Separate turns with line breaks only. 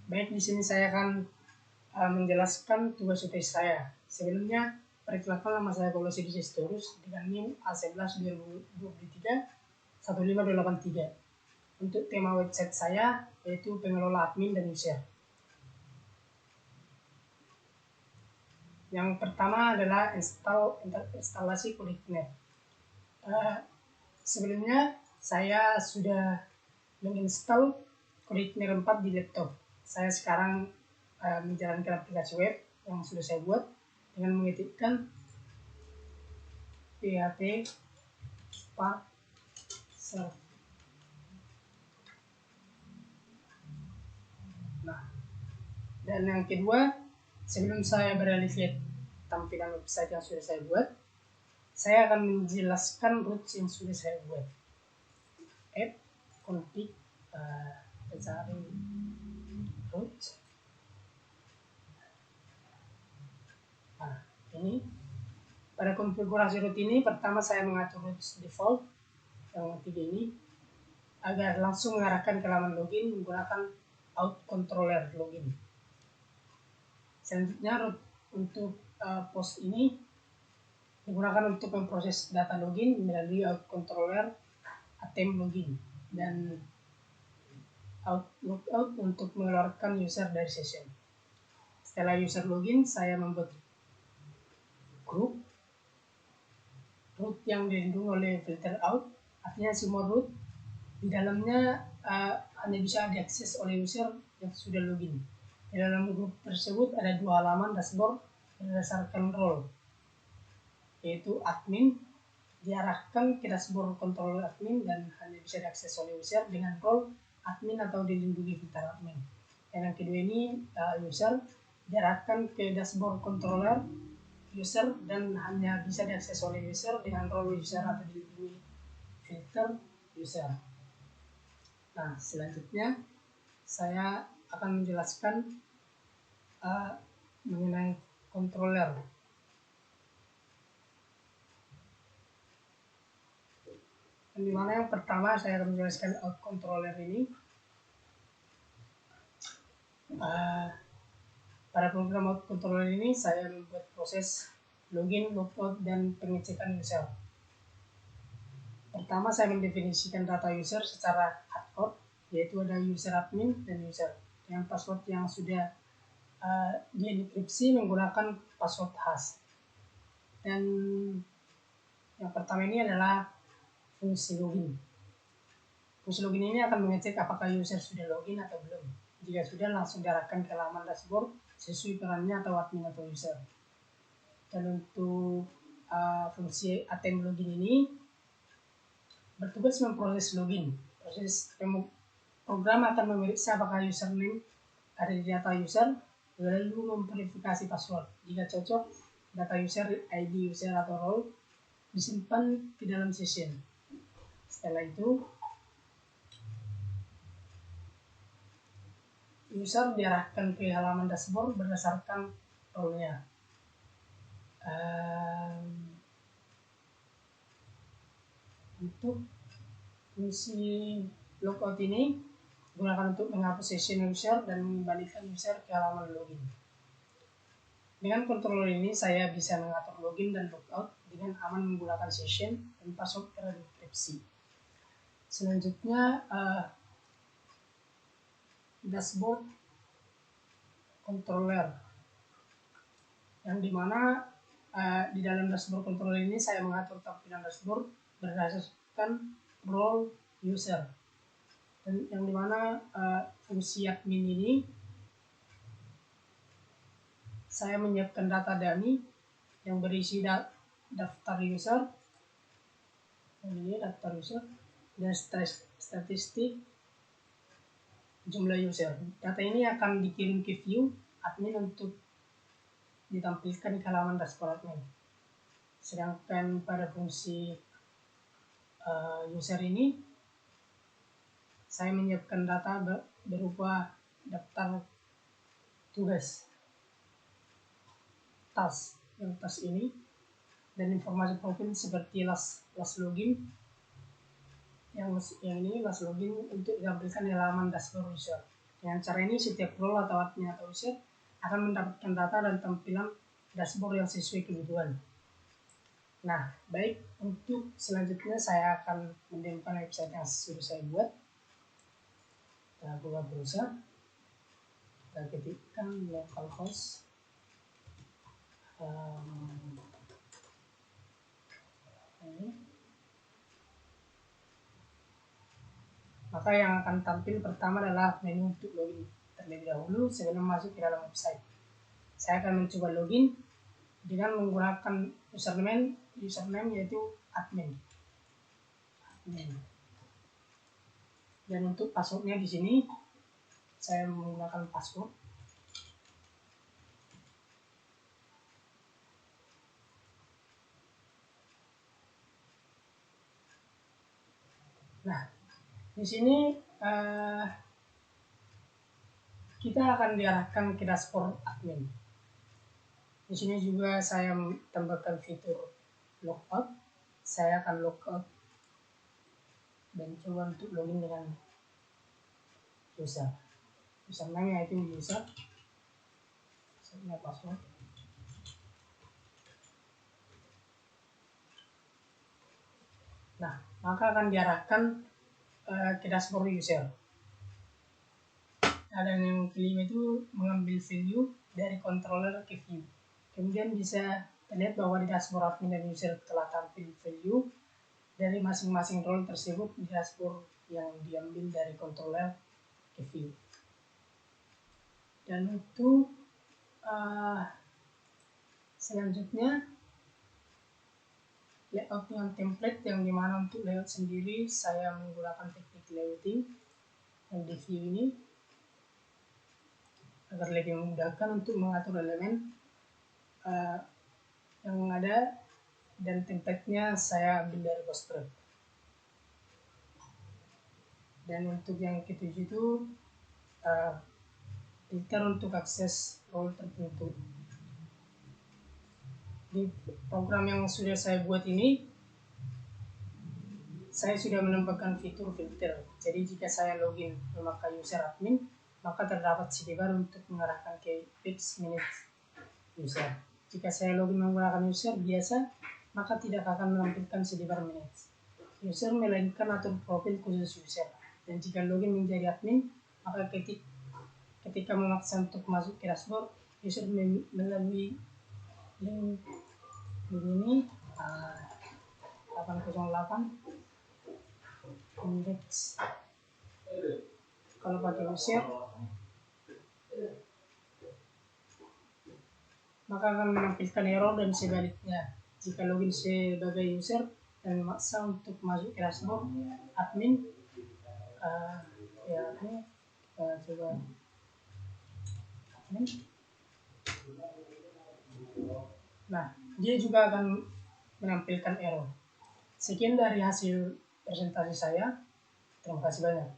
Baik, di sini saya akan menjelaskan tugas UTS saya. Sebelumnya, perkenalkan nama saya Paulo Sitorus dengan NIM A11 2023 15283. Untuk tema website saya yaitu pengelola admin dan user. Yang pertama adalah instalasi ConnectNet. Sebelumnya saya sudah menginstal ConnectNet 4 di laptop. Saya sekarang menjalankan aplikasi web yang sudah saya buat dengan mengetikkan php spark serve. Nah, dan yang kedua, sebelum saya beralih ke tampilan website yang sudah saya buat, saya akan menjelaskan roots yang sudah saya buat. App config mencari root. Nah, ini pada konfigurasi root ini pertama saya mengatur root default yang 3 ini agar langsung mengarahkan ke halaman login menggunakan out controller login. Selanjutnya root untuk post ini digunakan untuk memproses data login melalui out controller attempt login dan logout untuk mengeluarkan user dari session. Setelah user login, saya membuat grup root yang dilindungi oleh filter out. Artinya semua root di dalamnya hanya bisa diakses oleh user yang sudah login. Di dalam grup tersebut ada 2 halaman dashboard berdasarkan role, yaitu admin diarahkan ke dashboard controller admin dan hanya bisa diakses oleh user dengan role admin atau dilindungi filter admin. Dan yang kedua ini user diarahkan ke dashboard controller user dan hanya bisa diakses oleh user dengan role user atau dilindungi filter user. Nah, selanjutnya saya akan menjelaskan mengenai controller. Di mana yang pertama saya akan menjelaskan out controller ini. Pada program out controller ini saya membuat proses login, logout, dan pengecekan user. Pertama saya mendefinisikan data user secara hardcode, yaitu ada user admin dan user dengan password yang sudah dienkripsi menggunakan password hash. Dan yang pertama ini adalah fungsi login. Fungsi login ini akan mengecek apakah user sudah login atau belum. Jika sudah, langsung diarahkan ke halaman dashboard sesuai perannya atau admin atau user. Dan untuk fungsi attempt login ini bertugas memproses login. Proses program akan memeriksa apakah username ada di data user, lalu memverifikasi password. Jika cocok, data user, ID user atau role disimpan di dalam session. Setelah itu, user diarahkan ke halaman dashboard berdasarkan role-nya. Untuk fungsi logout ini digunakan untuk menghapus session user dan mengembalikan user ke halaman login. Dengan controller ini saya bisa mengatur login dan logout dengan aman menggunakan session dan password terenkripsi. Selanjutnya dashboard controller, yang dimana di dalam dashboard controller ini saya mengatur tampilan dashboard berdasarkan role user, dan yang dimana fungsi admin ini saya menyiapkan data dummy yang berisi daftar user, ini daftar user dan statistik jumlah user. Data ini akan dikirim ke view admin untuk ditampilkan ke halaman dashboard admin. Sedangkan pada fungsi user ini saya menyiapkan data berupa daftar tugas, task, yang task ini, dan informasi profil seperti last login, yang ini last login untuk ditampilkan di halaman dashboard user. Dengan cara ini setiap role atau admin atau user akan mendapatkan data dan tampilan dashboard yang sesuai kebutuhan. Nah, baik, untuk selanjutnya saya akan mendemokan website yang sudah saya buat. Kita buka browser, kita ketikkan localhost. Ini. Maka yang akan tampil pertama adalah menu untuk login terlebih dahulu sebelum masuk ke dalam website. Saya akan mencoba login dengan menggunakan username yaitu admin. Dan untuk passwordnya di sini saya menggunakan password. Nah, di sini kita akan diarahkan ke dashboard admin. Di sini juga saya tambahkan fitur logout. Saya akan logout dan coba untuk login dengan user. Username yaitu user. Saya password. Nah, maka akan diarahkan ke dashboard user. Dan yang kelima itu mengambil value dari controller ke view. Kemudian bisa terlihat bahwa di dashboard admin dan user telah tampil value dari masing-masing role tersebut di dashboard yang diambil dari controller ke view. Dan untuk selanjutnya layout dengan template, yang dimana untuk layout sendiri saya menggunakan teknik layouting yang di view ini agar lebih memudahkan untuk mengatur elemen yang ada, dan templatenya saya ambil dari Bootstrap. Dan untuk yang ketujuh itu filter untuk akses role tertentu. Di program yang sudah saya buat ini, saya sudah menambahkan fitur filter. Jadi jika saya login memakai user admin, maka terdapat sidebar untuk mengarahkan ke fix minutes user. Jika saya login menggunakan user biasa, maka tidak akan menampilkan sidebar minutes user, melainkan atur profil khusus user. Dan jika login menjadi admin, maka ketika memaksa untuk masuk ke dashboard, user melalui link ini 808 index. Kalau pakai user, maka akan menampilkan error, dan sebaliknya jika login sebagai user dan memaksa untuk masuk ke dashboard admin, ya ini coba admin. Nah, dia juga akan menampilkan error. Sekian dari hasil presentasi saya. Terima kasih banyak.